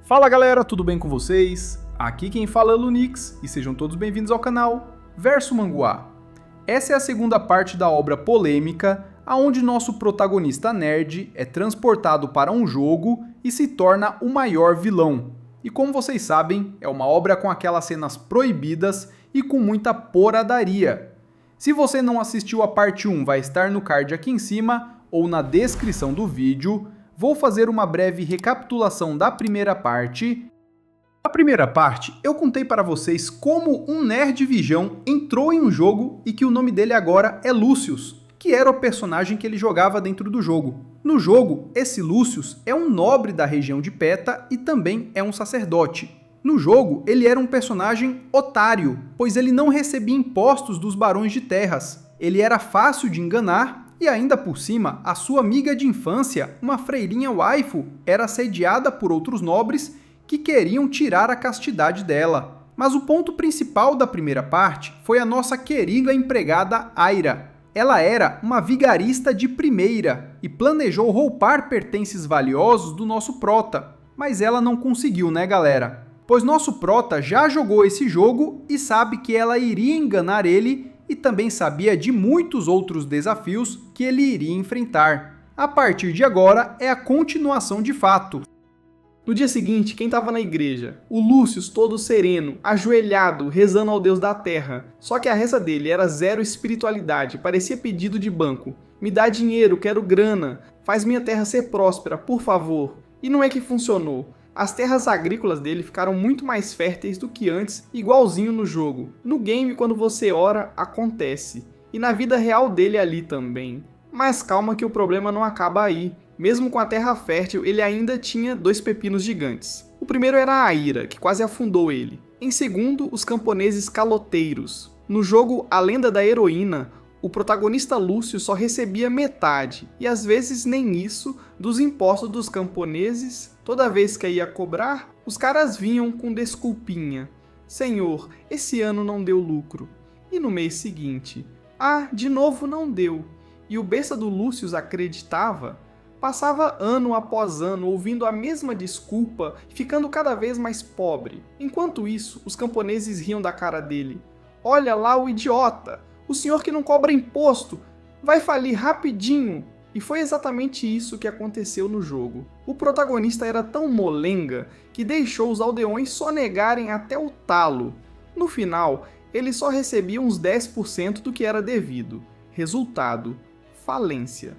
Fala galera, tudo bem com vocês? Aqui quem fala é o Lunix e sejam todos bem-vindos ao canal Verso Manguá. Essa é a segunda parte da obra polêmica, onde nosso protagonista nerd é transportado para um jogo e se torna o maior vilão. E como vocês sabem, é uma obra com aquelas cenas proibidas e com muita porradaria. Se você não assistiu a parte 1, vai estar no card aqui em cima ou na descrição do vídeo. Vou fazer uma breve recapitulação da primeira parte. Na primeira parte, eu contei para vocês como um nerd vigião entrou em um jogo e que o nome dele agora é Lucius, que era o personagem que ele jogava dentro do jogo. No jogo, esse Lucius é um nobre da região de Peta e também é um sacerdote. No jogo, ele era um personagem otário, pois ele não recebia impostos dos barões de terras. Ele era fácil de enganar e ainda por cima, a sua amiga de infância, uma freirinha waifu, era assediada por outros nobres que queriam tirar a castidade dela. Mas o ponto principal da primeira parte foi a nossa querida empregada Aira. Ela era uma vigarista de primeira e planejou roubar pertences valiosos do nosso prota, mas ela não conseguiu, né galera? Pois nosso prota já jogou esse jogo e sabe que ela iria enganar ele e também sabia de muitos outros desafios que ele iria enfrentar. A partir de agora é a continuação de fato. No dia seguinte, quem estava na igreja? O Lucius, todo sereno, ajoelhado, rezando ao Deus da terra. Só que a reza dele era zero espiritualidade, parecia pedido de banco. Me dá dinheiro, quero grana, faz minha terra ser próspera, por favor. E não é que funcionou. As terras agrícolas dele ficaram muito mais férteis do que antes, igualzinho no jogo. No game, quando você ora, acontece. E na vida real dele ali também. Mas calma que o problema não acaba aí. Mesmo com a terra fértil, ele ainda tinha 2 pepinos gigantes. O primeiro era a ira, que quase afundou ele. Em segundo, os camponeses caloteiros. No jogo A Lenda da Heroína, o protagonista Lúcio só recebia metade, e às vezes nem isso, dos impostos dos camponeses. Toda vez que ia cobrar, os caras vinham com desculpinha. Senhor, esse ano não deu lucro. E no mês seguinte? Ah, de novo não deu. E o besta do Lúcio acreditava. Passava ano após ano ouvindo a mesma desculpa e ficando cada vez mais pobre. Enquanto isso, os camponeses riam da cara dele. Olha lá o idiota! O senhor que não cobra imposto vai falir rapidinho. E foi exatamente isso que aconteceu no jogo. O protagonista era tão molenga que deixou os aldeões sonegarem até o talo. No final, ele só recebia uns 10% do que era devido. Resultado: falência.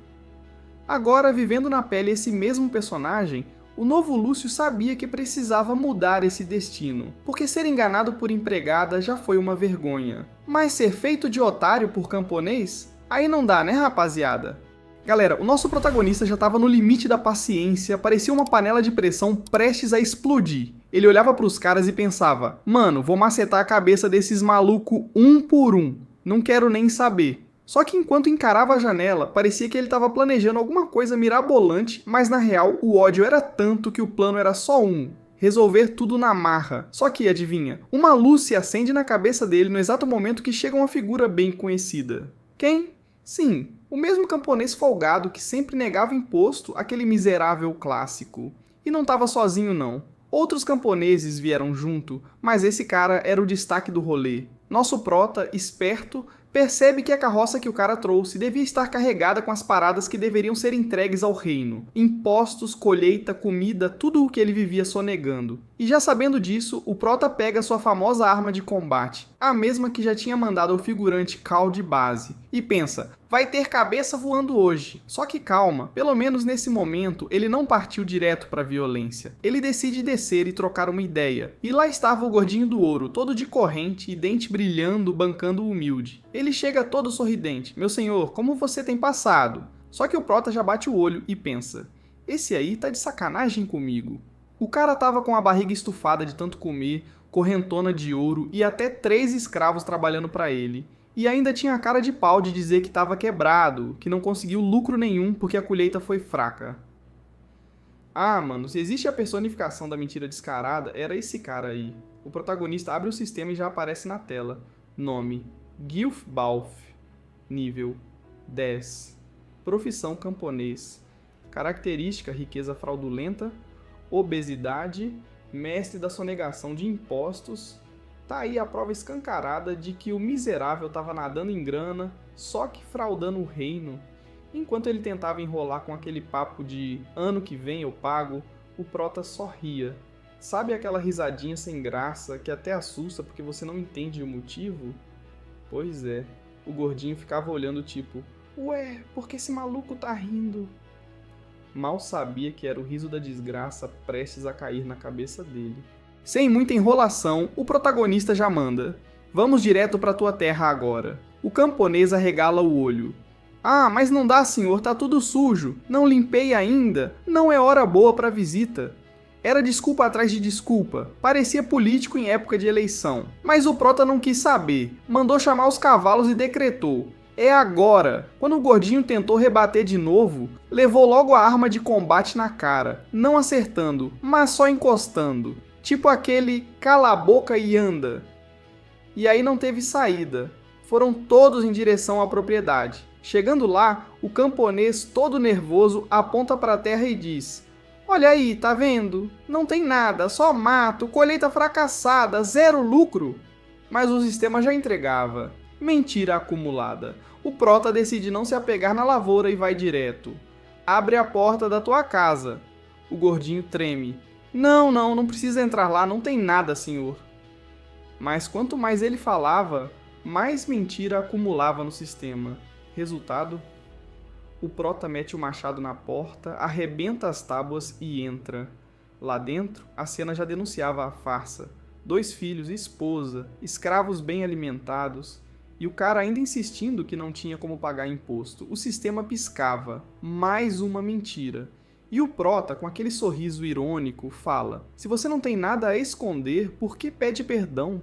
Agora, vivendo na pele esse mesmo personagem, o novo Lúcio sabia que precisava mudar esse destino, porque ser enganado por empregada já foi uma vergonha. Mas ser feito de otário por camponês? Aí não dá, né rapaziada? Galera, o nosso protagonista já estava no limite da paciência, parecia uma panela de pressão prestes a explodir. Ele olhava para os caras e pensava, mano, vou macetar a cabeça desses malucos um por um, não quero nem saber. Só que enquanto encarava a janela, parecia que ele estava planejando alguma coisa mirabolante, mas na real o ódio era tanto que o plano era só um: resolver tudo na marra. Só que, adivinha, uma luz se acende na cabeça dele no exato momento que chega uma figura bem conhecida. Quem? Sim, o mesmo camponês folgado que sempre negava imposto, aquele miserável clássico. E não estava sozinho não. Outros camponeses vieram junto, mas esse cara era o destaque do rolê. Nosso prota, esperto, percebe que a carroça que o cara trouxe devia estar carregada com as paradas que deveriam ser entregues ao reino. Impostos, colheita, comida, tudo o que ele vivia sonegando. E já sabendo disso, o prota pega sua famosa arma de combate, a mesma que já tinha mandado ao figurante Cal de base, e pensa, vai ter cabeça voando hoje. Só que calma, pelo menos nesse momento ele não partiu direto para a violência. Ele decide descer e trocar uma ideia. E lá estava o gordinho do ouro, todo de corrente e dente brilhando, bancando o humilde. Ele chega todo sorridente. Meu senhor, como você tem passado? Só que o prota já bate o olho e pensa, esse aí tá de sacanagem comigo. O cara tava com a barriga estufada de tanto comer, correntona de ouro e até 3 escravos trabalhando para ele. E ainda tinha a cara de pau de dizer que estava quebrado, que não conseguiu lucro nenhum porque a colheita foi fraca. Ah, mano, se existe a personificação da mentira descarada, era esse cara aí. O protagonista abre o sistema e já aparece na tela. Nome: Gilf Balf. Nível: 10. Profissão: camponês. Característica: riqueza fraudulenta, obesidade mestre da sonegação de impostos, tá aí a prova escancarada de que o miserável estava nadando em grana, só que fraudando o reino. Enquanto ele tentava enrolar com aquele papo de ano que vem eu pago, o Prota só ria. Sabe aquela risadinha sem graça que até assusta porque você não entende o motivo? Pois é, o gordinho ficava olhando tipo, ué, por que esse maluco tá rindo? Mal sabia que era o riso da desgraça prestes a cair na cabeça dele. Sem muita enrolação, o protagonista já manda. Vamos direto pra tua terra agora. O camponês arregala o olho. Ah, mas não dá, senhor, tá tudo sujo. Não limpei ainda. Não é hora boa pra visita. Era desculpa atrás de desculpa. Parecia político em época de eleição. Mas o Prota não quis saber. Mandou chamar os cavalos e decretou. É agora! Quando o gordinho tentou rebater de novo, levou logo a arma de combate na cara, não acertando, mas só encostando. Tipo aquele cala a boca e anda. E aí não teve saída. Foram todos em direção à propriedade. Chegando lá, o camponês, todo nervoso, aponta para a terra e diz: olha aí, tá vendo? Não tem nada, só mato, colheita fracassada, zero lucro. Mas o sistema já entregava. Mentira acumulada. O Prota decide não se apegar na lavoura e vai direto. Abre a porta da tua casa. O gordinho treme. Não precisa entrar lá, não tem nada, senhor. Mas quanto mais ele falava, mais mentira acumulava no sistema. Resultado? O Prota mete o machado na porta, arrebenta as tábuas e entra. Lá dentro, a cena já denunciava a farsa. 2 filhos, esposa, escravos bem alimentados. E o cara ainda insistindo que não tinha como pagar imposto. O sistema piscava. Mais uma mentira. E o Prota, com aquele sorriso irônico, fala: se você não tem nada a esconder, por que pede perdão?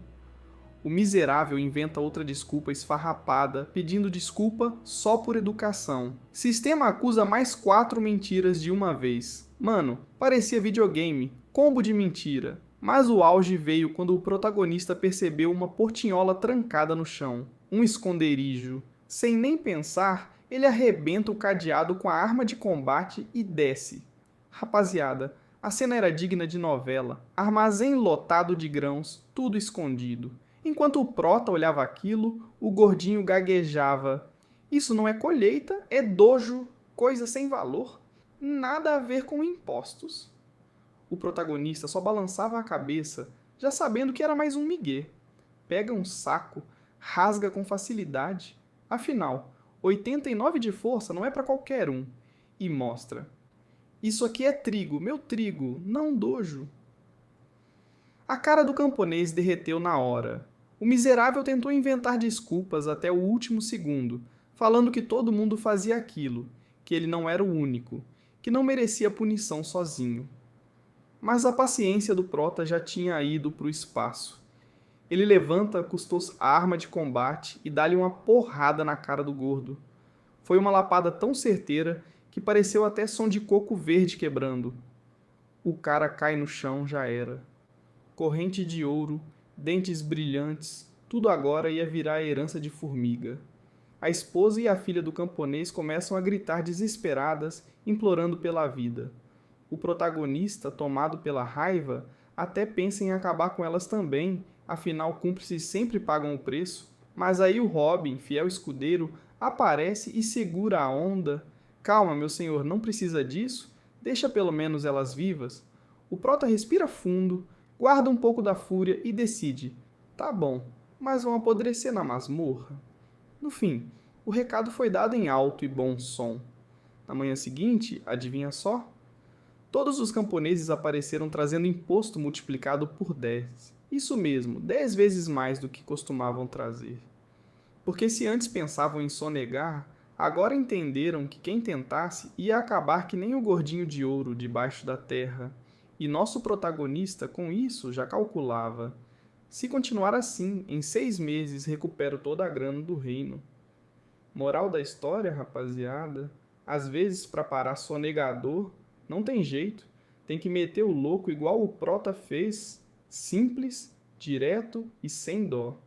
O miserável inventa outra desculpa esfarrapada, pedindo desculpa só por educação. Sistema acusa mais 4 mentiras de uma vez. Mano, parecia videogame, combo de mentira. Mas o auge veio quando o protagonista percebeu uma portinhola trancada no chão. Um esconderijo. Sem nem pensar, ele arrebenta o cadeado com a arma de combate e desce. Rapaziada, a cena era digna de novela. Armazém lotado de grãos, tudo escondido. Enquanto o Prota olhava aquilo, o gordinho gaguejava. Isso não é colheita, é dojo, coisa sem valor. Nada a ver com impostos. O protagonista só balançava a cabeça, já sabendo que era mais um migué. Pega um saco, rasga com facilidade. Afinal, 89 de força não é para qualquer um. E mostra. Isso aqui é trigo, meu trigo, não dojo. A cara do camponês derreteu na hora. O miserável tentou inventar desculpas até o último segundo, falando que todo mundo fazia aquilo, que ele não era o único, que não merecia punição sozinho. Mas a paciência do Prota já tinha ido para o espaço. Ele levanta custos a arma de combate e dá-lhe uma porrada na cara do gordo. Foi uma lapada tão certeira que pareceu até som de coco verde quebrando. O cara cai no chão, já era. Corrente de ouro, dentes brilhantes, tudo agora ia virar herança de formiga. A esposa e a filha do camponês começam a gritar desesperadas, implorando pela vida. O protagonista, tomado pela raiva, até pensa em acabar com elas também, afinal cúmplices sempre pagam o preço. Mas aí o Robin, fiel escudeiro, aparece e segura a onda. Calma, meu senhor, não precisa disso? Deixa pelo menos elas vivas. O Prota respira fundo, guarda um pouco da fúria e decide. Tá bom, mas vão apodrecer na masmorra. No fim, o recado foi dado em alto e bom som. Na manhã seguinte, adivinha só? Todos os camponeses apareceram trazendo imposto multiplicado por 10. Isso mesmo, 10 vezes mais do que costumavam trazer. Porque se antes pensavam em sonegar, agora entenderam que quem tentasse ia acabar que nem o gordinho de ouro debaixo da terra. E nosso protagonista, com isso, já calculava. Se continuar assim, em 6 meses recupero toda a grana do reino. Moral da história, rapaziada? Às vezes, para parar sonegador, não tem jeito. Tem que meter o louco igual o Prota fez. Simples, direto e sem dó.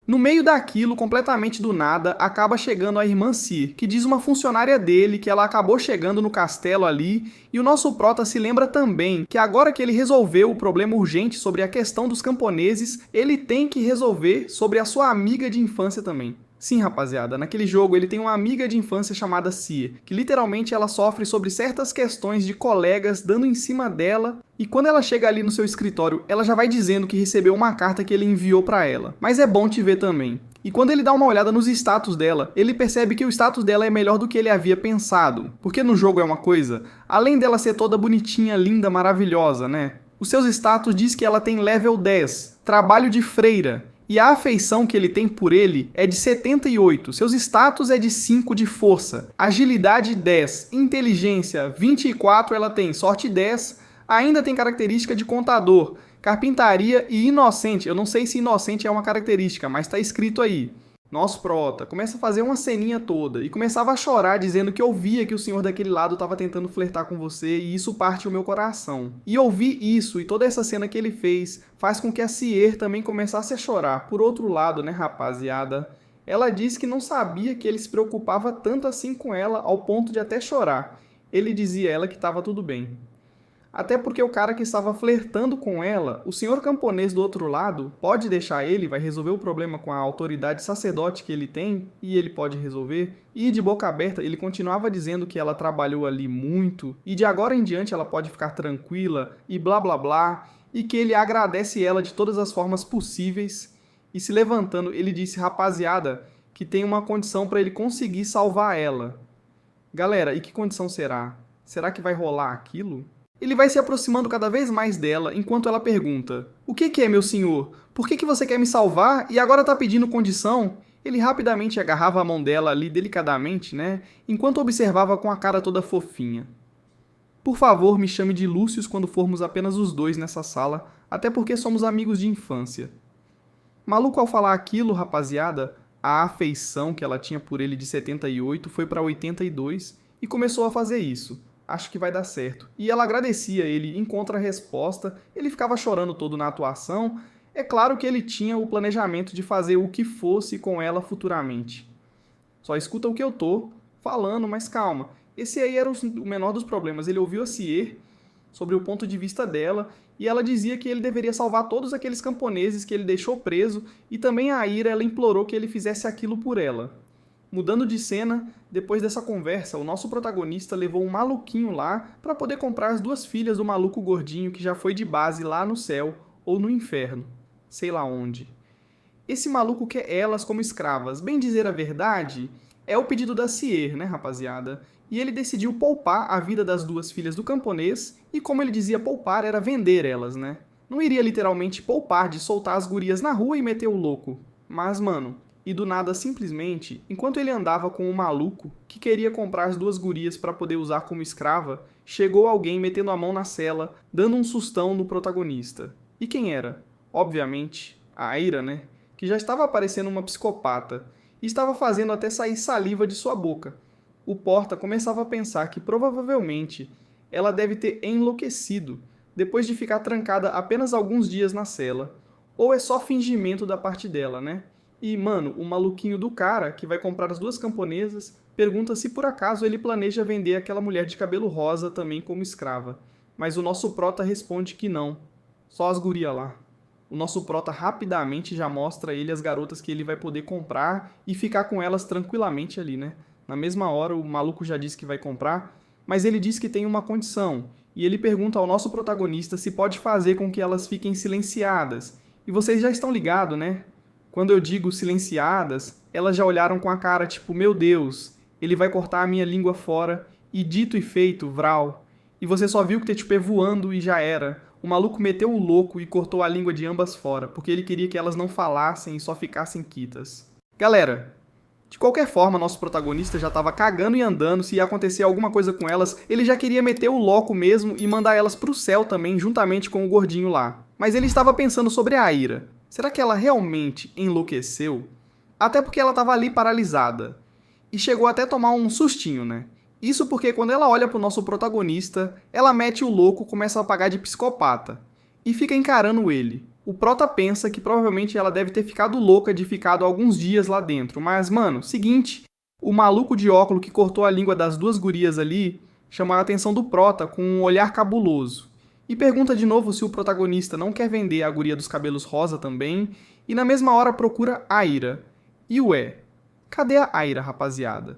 No meio daquilo, completamente do nada, acaba chegando a irmã Cir, que diz uma funcionária dele que ela acabou chegando no castelo ali, e o nosso prota se lembra também que agora que ele resolveu o problema urgente sobre a questão dos camponeses, ele tem que resolver sobre a sua amiga de infância também. Sim, rapaziada, naquele jogo ele tem uma amiga de infância chamada Cir, que literalmente ela sofre sobre certas questões de colegas dando em cima dela, e quando ela chega ali no seu escritório, ela já vai dizendo que recebeu uma carta que ele enviou pra ela. Mas é bom te ver também. E quando ele dá uma olhada nos status dela, ele percebe que o status dela é melhor do que ele havia pensado. Porque no jogo é uma coisa, além dela ser toda bonitinha, linda, maravilhosa, né? Os seus status diz que ela tem level 10, trabalho de freira, e a afeição que ele tem por ele é de 78, seus status é de 5 de força, agilidade 10, inteligência 24, ela tem sorte 10, ainda tem característica de contador, carpintaria e inocente. Eu não sei se inocente é uma característica, mas tá escrito aí. Nosso prota começa a fazer uma ceninha toda e começava a chorar dizendo que ouvia que o senhor daquele lado estava tentando flertar com você e isso parte o meu coração. E ouvir isso e toda essa cena que ele fez faz com que a Cir também começasse a chorar. Por outro lado, né, rapaziada, ela disse que não sabia que ele se preocupava tanto assim com ela ao ponto de até chorar. Ele dizia a ela que estava tudo bem. Até porque o cara que estava flertando com ela, o senhor camponês do outro lado, pode deixar ele, vai resolver o problema com a autoridade sacerdote que ele tem, e ele pode resolver. E de boca aberta, ele continuava dizendo que ela trabalhou ali muito, e de agora em diante ela pode ficar tranquila, e blá blá blá, e que ele agradece ela de todas as formas possíveis. E se levantando, ele disse, rapaziada, que tem uma condição para ele conseguir salvar ela. Galera, e que condição será? Será que vai rolar aquilo? Ele vai se aproximando cada vez mais dela, enquanto ela pergunta, o que é, meu senhor? Por que você quer me salvar e agora tá pedindo condição? Ele rapidamente agarrava a mão dela ali delicadamente, né? Enquanto observava com a cara toda fofinha. Por favor, me chame de Lúcius quando formos apenas os dois nessa sala, até porque somos amigos de infância. Maluco ao falar aquilo, rapaziada, a afeição que ela tinha por ele de 78 foi pra 82 e começou a fazer isso. Acho que vai dar certo. E ela agradecia ele em contra-resposta, ele ficava chorando todo na atuação. É claro que ele tinha o planejamento de fazer o que fosse com ela futuramente. Só escuta o que eu tô falando, mas calma. Esse aí era o menor dos problemas. Ele ouviu a Cir sobre o ponto de vista dela e ela dizia que ele deveria salvar todos aqueles camponeses que ele deixou preso e também a Ira, ela implorou que ele fizesse aquilo por ela. Mudando de cena, depois dessa conversa, o nosso protagonista levou um maluquinho lá para poder comprar as duas filhas do maluco gordinho que já foi de base lá no céu ou no inferno, sei lá onde. Esse maluco quer elas como escravas, bem dizer a verdade, é o pedido da Cir, né, rapaziada? E ele decidiu poupar a vida das duas filhas do camponês e como ele dizia poupar era vender elas, né? Não iria literalmente poupar de soltar as gurias na rua e meter o louco, mas, mano... E do nada, simplesmente, enquanto ele andava com um maluco que queria comprar as duas gurias para poder usar como escrava, chegou alguém metendo a mão na cela, dando um sustão no protagonista. E quem era? Obviamente, a Ira, né? Que já estava parecendo uma psicopata e estava fazendo até sair saliva de sua boca. O Porta começava a pensar que provavelmente ela deve ter enlouquecido depois de ficar trancada apenas alguns dias na cela. Ou é só fingimento da parte dela, né? E, mano, o maluquinho do cara, que vai comprar as duas camponesas, pergunta se por acaso ele planeja vender aquela mulher de cabelo rosa também como escrava. Mas o nosso prota responde que não. Só as guria lá. O nosso prota rapidamente já mostra a ele as garotas que ele vai poder comprar e ficar com elas tranquilamente ali, né? Na mesma hora, o maluco já disse que vai comprar, mas ele diz que tem uma condição. E ele pergunta ao nosso protagonista se pode fazer com que elas fiquem silenciadas. E vocês já estão ligados, né? Quando eu digo silenciadas, elas já olharam com a cara tipo, meu Deus, ele vai cortar a minha língua fora, e dito e feito, vral. E você só viu que Tetupé voando e já era. O maluco meteu o louco e cortou a língua de ambas fora, porque ele queria que elas não falassem e só ficassem quitas. Galera, de qualquer forma, nosso protagonista já tava cagando e andando, se ia acontecer alguma coisa com elas, ele já queria meter o louco mesmo e mandar elas pro céu também, juntamente com o gordinho lá. Mas ele estava pensando sobre a Ira. Será que ela realmente enlouqueceu? Até porque ela estava ali paralisada. E chegou até a tomar um sustinho, né? Isso porque quando ela olha pro nosso protagonista, ela mete o louco, começa a pagar de psicopata. E fica encarando ele. O Prota pensa que provavelmente ela deve ter ficado louca de ficado alguns dias lá dentro, mas, mano, seguinte, o maluco de óculos que cortou a língua das duas gurias ali chamou a atenção do Prota com um olhar cabuloso. E pergunta de novo se o protagonista não quer vender a guria dos cabelos rosa também, e na mesma hora procura Aira. E ué, cadê a Aira, rapaziada?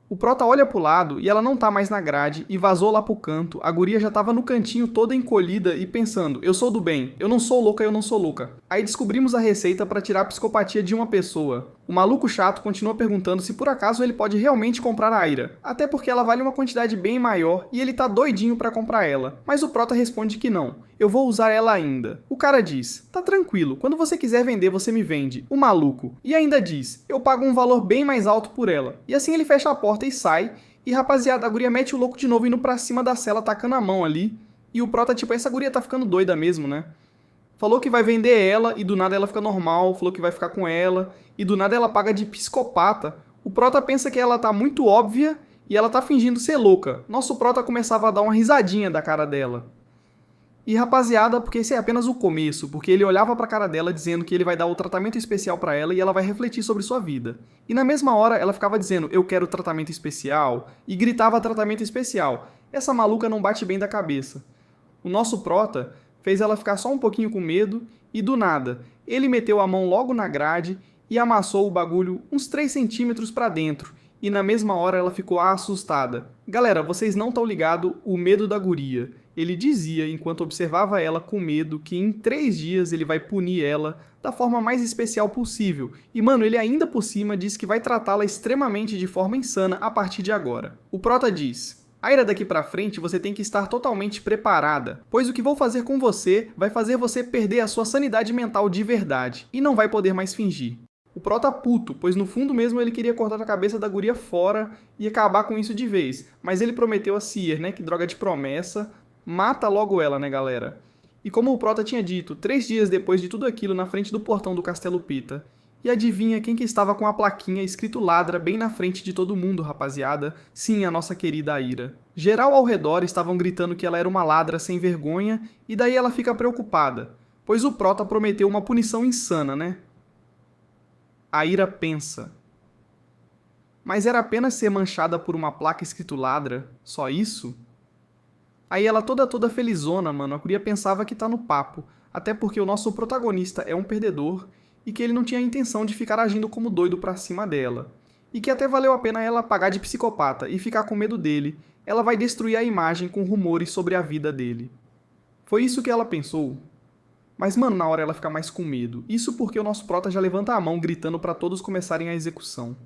O Prota olha pro lado e ela não tá mais na grade e vazou lá pro canto. A guria já tava no cantinho toda encolhida e pensando, eu sou do bem, eu não sou louca, eu não sou louca. Aí descobrimos a receita pra tirar a psicopatia de uma pessoa. O maluco chato continua perguntando se por acaso ele pode realmente comprar a Aira. Até porque ela vale uma quantidade bem maior e ele tá doidinho pra comprar ela. Mas o Prota responde que não. Eu vou usar ela ainda. O cara diz, tá tranquilo, quando você quiser vender você me vende. O maluco. E ainda diz, eu pago um valor bem mais alto por ela. E assim ele fecha a porta e sai. E rapaziada, a guria mete o louco de novo indo pra cima da cela, tacando a mão ali. E o Prota tipo, essa guria tá ficando doida mesmo, né? Falou que vai vender ela e do nada ela fica normal. Falou que vai ficar com ela e do nada ela paga de psicopata. O Prota pensa que ela tá muito óbvia e ela tá fingindo ser louca. Nosso Prota começava a dar uma risadinha da cara dela. E rapaziada, porque esse é apenas o começo, porque ele olhava pra cara dela dizendo que ele vai dar o tratamento especial pra ela e ela vai refletir sobre sua vida. E na mesma hora ela ficava dizendo, eu quero tratamento especial, e gritava tratamento especial. Essa maluca não bate bem da cabeça. O nosso Prota fez ela ficar só um pouquinho com medo e do nada, ele meteu a mão logo na grade e amassou o bagulho uns 3 centímetros pra dentro. E na mesma hora ela ficou assustada. Galera, vocês não estão ligados o medo da guria. Ele dizia, enquanto observava ela com medo, que em 3 dias ele vai punir ela da forma mais especial possível. E mano, ele ainda por cima diz que vai tratá-la extremamente de forma insana a partir de agora. O Prota diz, Aira, daqui pra frente você tem que estar totalmente preparada, pois o que vou fazer com você vai fazer você perder a sua sanidade mental de verdade, e não vai poder mais fingir. O Prota puto, pois no fundo mesmo ele queria cortar a cabeça da guria fora e acabar com isso de vez. Mas ele prometeu a Seer, né, que droga de promessa, mata logo ela, né galera? E como o Prota tinha dito, 3 dias depois de tudo aquilo na frente do portão do Castelo Pita. E adivinha quem que estava com a plaquinha escrito ladra bem na frente de todo mundo, rapaziada? Sim, a nossa querida Aira. Geral ao redor estavam gritando que ela era uma ladra sem vergonha e daí ela fica preocupada, pois o Prota prometeu uma punição insana, né? Aira pensa. Mas era apenas ser manchada por uma placa escrito ladra? Só isso? Aí ela toda felizona, mano, a guria pensava que tá no papo, até porque o nosso protagonista é um perdedor e que ele não tinha a intenção de ficar agindo como doido pra cima dela. E que até valeu a pena ela pagar de psicopata e ficar com medo dele, ela vai destruir a imagem com rumores sobre a vida dele. Foi isso que ela pensou. Mas, mano, na hora ela fica mais com medo. Isso porque o nosso Prota já levanta a mão gritando pra todos começarem a execução.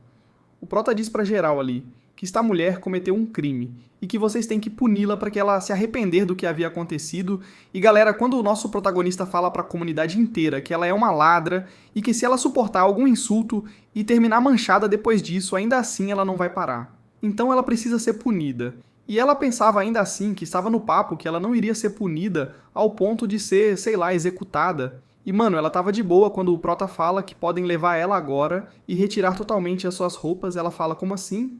O Prota diz pra geral ali que esta mulher cometeu um crime e que vocês têm que puni-la para que ela se arrepender do que havia acontecido. E galera, quando o nosso protagonista fala pra comunidade inteira que ela é uma ladra e que se ela suportar algum insulto e terminar manchada depois disso, ainda assim ela não vai parar. Então ela precisa ser punida. E ela pensava ainda assim que estava no papo que ela não iria ser punida ao ponto de ser, sei lá, executada. E mano, ela tava de boa quando o Prota fala que podem levar ela agora e retirar totalmente as suas roupas. Ela fala, como assim?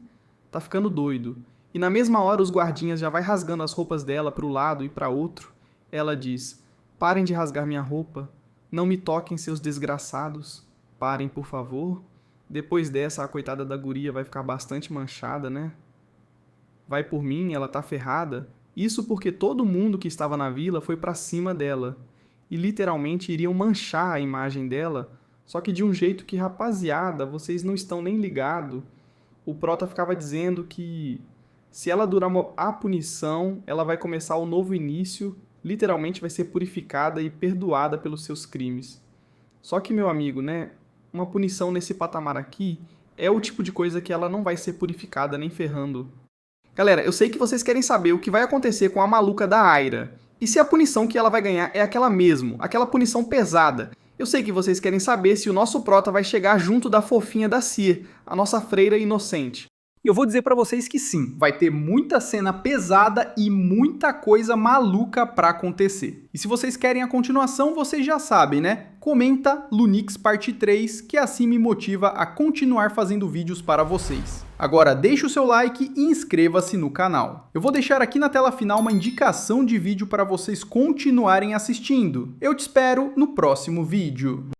Tá ficando doido. E na mesma hora os guardinhas já vai rasgando as roupas dela pro lado e pra outro. Ela diz, parem de rasgar minha roupa. Não me toquem, seus desgraçados. Parem, por favor. Depois dessa, a coitada da guria vai ficar bastante manchada, né? Vai por mim, ela tá ferrada. Isso porque todo mundo que estava na vila foi pra cima dela. E literalmente iriam manchar a imagem dela, só que de um jeito que, rapaziada, vocês não estão nem ligados. O Prota ficava dizendo que se ela durar a punição, ela vai começar o novo início, literalmente vai ser purificada e perdoada pelos seus crimes. Só que, meu amigo, né, uma punição nesse patamar aqui é o tipo de coisa que ela não vai ser purificada nem ferrando. Galera, eu sei que vocês querem saber o que vai acontecer com a maluca da Aira. E se a punição que ela vai ganhar é aquela mesmo, aquela punição pesada. Eu sei que vocês querem saber se o nosso Prota vai chegar junto da fofinha da Seer, a nossa freira inocente. E eu vou dizer pra vocês que sim, vai ter muita cena pesada e muita coisa maluca pra acontecer. E se vocês querem a continuação, vocês já sabem, né? Comenta Lunix parte 3, que assim me motiva a continuar fazendo vídeos para vocês. Agora deixe o seu like e inscreva-se no canal. Eu vou deixar aqui na tela final uma indicação de vídeo para vocês continuarem assistindo. Eu te espero no próximo vídeo.